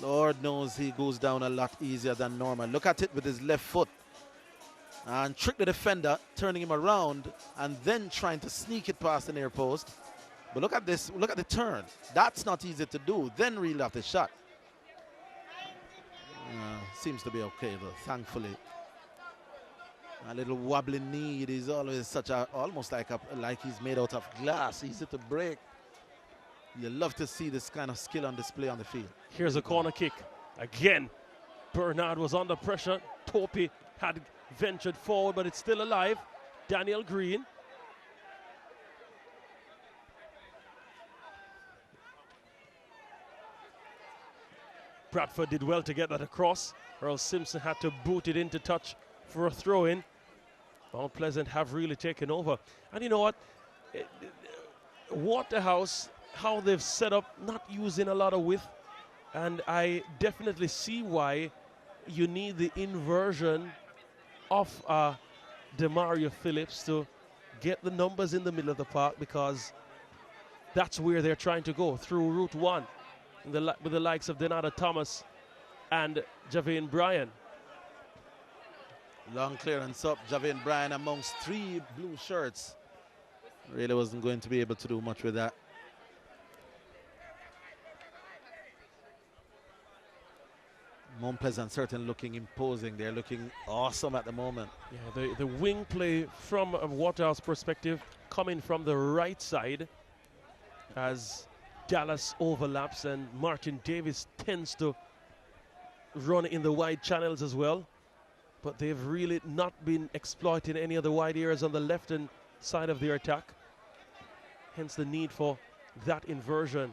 Lord knows he goes down a lot easier than normal. Look at it with his left foot. And trick the defender, turning him around and then trying to sneak it past the near post. But look at this, look at the turn. That's not easy to do. Then reel off the shot. Seems to be okay though, thankfully. A little wobbling knee, it is always such a, almost like he's made out of glass, easy to break. You love to see this kind of skill on display on the field. Here's a corner kick. Again, Bernard was under pressure. Topi had ventured forward, but it's still alive. Daniel Green. Bradford did well to get that across. Earl Simpson had to boot it into touch for a throw-in. Mount Pleasant have really taken over. And you know what? Waterhouse, how they've set up, not using a lot of width. And I definitely see why you need the inversion of Demario Phillips to get the numbers in the middle of the park, because that's where they're trying to go, through Route 1, with the likes of Denada Thomas and Javane Bryan. Long clearance up, Javane Bryan amongst three blue shirts. Really wasn't going to be able to do much with that. Mount Pleasant certainly looking imposing. They're looking awesome at the moment. Yeah, the wing play from a Waterhouse perspective coming from the right side as Dallas overlaps, and Martin Davis tends to run in the wide channels as well. But they've really not been exploiting any of the wide areas on the left-hand side of their attack. Hence the need for that inversion.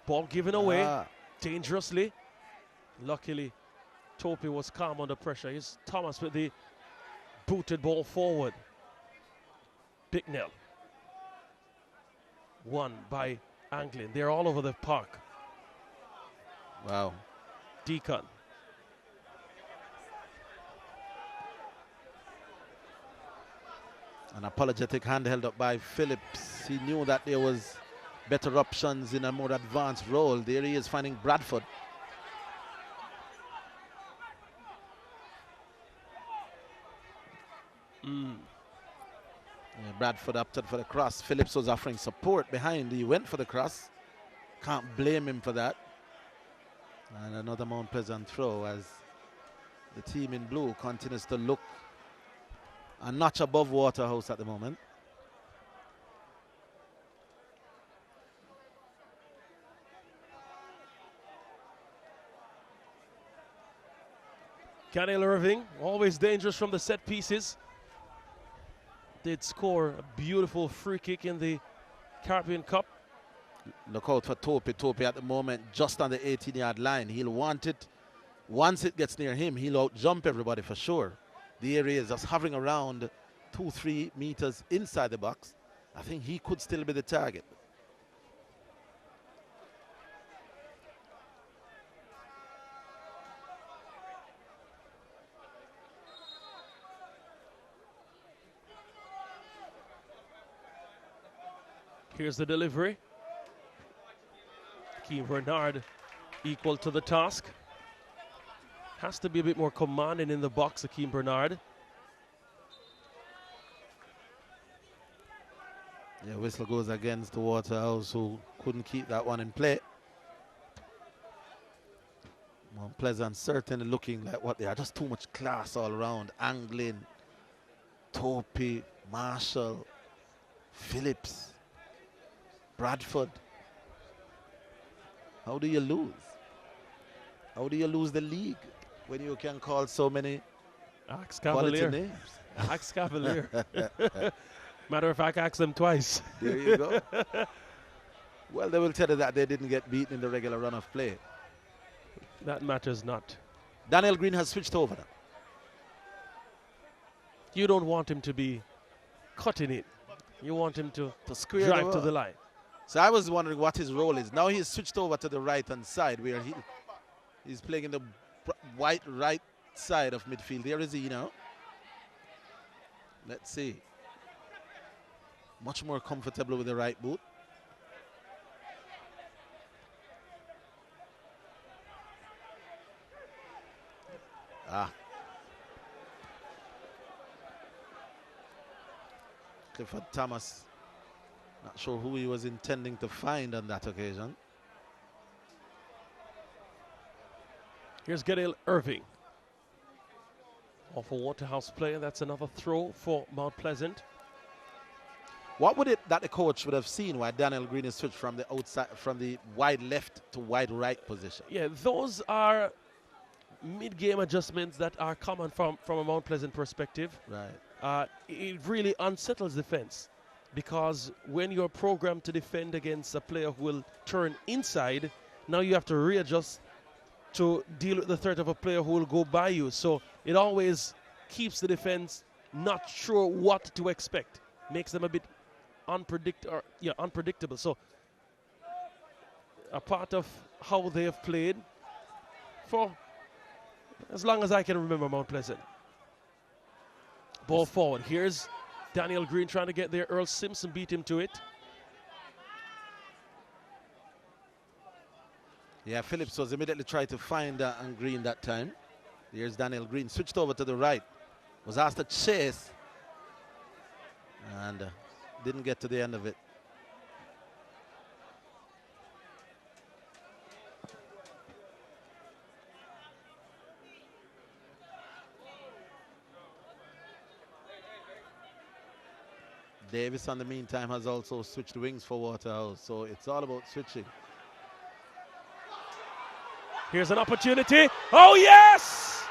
Ball given away dangerously. Luckily, Topi was calm under pressure. Here's Thomas with the booted ball forward. Bicknell. Won by Anglin. They're all over the park. Wow. Deacon. An apologetic hand held up by Phillips. He knew that there was better options in a more advanced role. There he is finding Bradford. Yeah, Bradford opted for the cross. Phillips was offering support behind. He went for the cross. Can't blame him for that. And another Mount Pleasant throw as the team in blue continues to look a notch above Waterhouse at the moment. Canel Irving, always dangerous from the set pieces. Did score a beautiful free kick in the Caribbean Cup. Look out for Topi. Topi at the moment just on the 18-yard line. He'll want it. Once it gets near him, he'll out-jump everybody for sure. The area is just hovering around 2-3 meters inside the box. I think he could still be the target. Here's the delivery. Keane Bernard equal to the task. Has to be a bit more commanding in the box, Akeem Bernard. Yeah, whistle goes against the Waterhouse, who couldn't keep that one in play. Mount Pleasant certainly looking like what they are. Just too much class all around. Anglin, Topi, Marshall, Phillips, Bradford. How do you lose? How do you lose the league when you can call so many quality names? Axe Cavalier. Matter of fact, ask them twice. There you go. Well, they will tell you that they didn't get beaten in the regular run of play. That matters not. Daniel Green has switched over now. You don't want him to be cutting it. You want him to square drive to the line. So I was wondering what his role is. Now he's switched over to the right-hand side where he's playing in the white right side of midfield. There is he now. Let's see. Much more comfortable with the right boot. Clifford Thomas, not sure who he was intending to find on that occasion. Here's Gadil Irving. Off a Waterhouse player. That's another throw for Mount Pleasant. What would it that the coach would have seen why Daniel Green is switched from the outside, from the wide left to wide right position? Yeah, those are mid-game adjustments that are common from a Mount Pleasant perspective. Right. It really unsettles defense, because when you're programmed to defend against a player who will turn inside, now you have to readjust to deal with the threat of a player who will go by you. So it always keeps the defense not sure what to expect, makes them a bit unpredictable. So a part of how they have played for as long as I can remember Mount Pleasant. Ball forward. Here's Daniel Green trying to get there. Earl Simpson beat him to it. Yeah, Phillips was immediately trying to find Green that time. Here's Daniel Green, switched over to the right. Was asked to chase and didn't get to the end of it. Davis, in the meantime, has also switched wings for Waterhouse, so it's all about switching. Here's an opportunity. Oh, yes!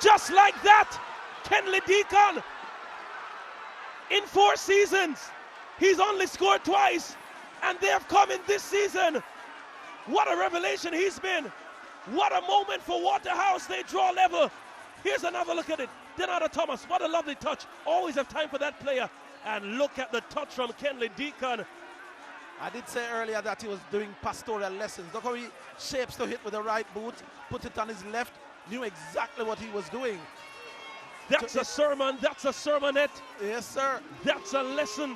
Just like that, Kenley Deacon. In 4 seasons, he's only scored twice, and they have come in this season. What a revelation he's been. What a moment for Waterhouse. They draw level. Here's another look at it. Denata Thomas, what a lovely touch. Always have time for that player. And look at the touch from Kenley Deacon. I did say earlier that he was doing pastoral lessons. Look how he shapes to hit with the right boot, put it on his left, knew exactly what he was doing. That's a sermon, that's a sermonette. Yes, sir. That's a lesson